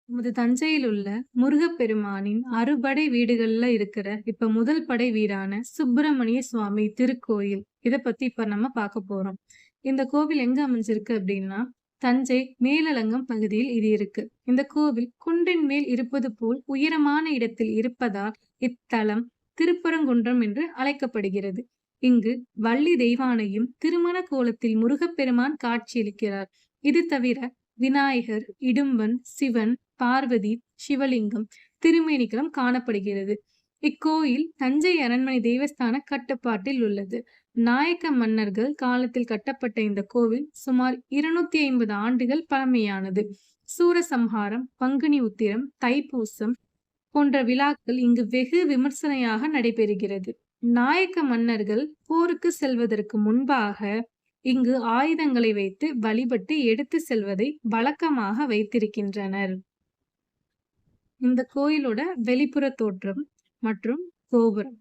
நமது தஞ்சையில் உள்ள முருகப்பெருமானின் அறுபடை வீடுகள்ல இருக்கிற இப்ப முதல் படை வீடான சுப்பிரமணிய சுவாமி திருக்கோயில் இத பத்தி இப்ப நம்ம பார்க்க போறோம். இந்த கோவில் எங்க அமைஞ்சிருக்கு அப்படின்னா தஞ்சை மேலலங்கம் பகுதியில் இது இருக்கு. இந்த கோவில் குன்றின் மேல் இருப்பது போல் உயரமான இடத்தில் இருப்பதால் இத்தலம் திருப்பரங்குன்றம் என்று அழைக்கப்படுகிறது. இங்கு வள்ளி தெய்வானையும் திருமண கோலத்தில் முருகப்பெருமான் காட்சியளிக்கிறார். இது தவிர விநாயகர், இடும்பன், சிவன், பார்வதி, சிவலிங்கம் திருமேனிகளும் காணப்படுகிறது. இக்கோயில் தஞ்சை அரண்மனை தேவஸ்தான கட்டுப்பாட்டில் உள்ளது. நாயக்க மன்னர்கள் காலத்தில் கட்டப்பட்ட இந்த கோவில் சுமார் 250 ஆண்டுகள் பழமையானது. சூரசம்ஹாரம், பங்குனி உத்திரம், தைப்பூசம் போன்ற விழாக்கள் இங்கு வெகு விமர்சனையாக நடைபெறுகிறது. நாயக்க மன்னர்கள் போருக்கு செல்வதற்கு முன்பாக இங்கு ஆயுதங்களை வைத்து வழிபட்டு எடுத்து செல்வதை வழக்கமாக வைத்திருக்கின்றனர். இந்த கோயிலோட வெளிப்புற தோற்றம் மற்றும் கோபுரம்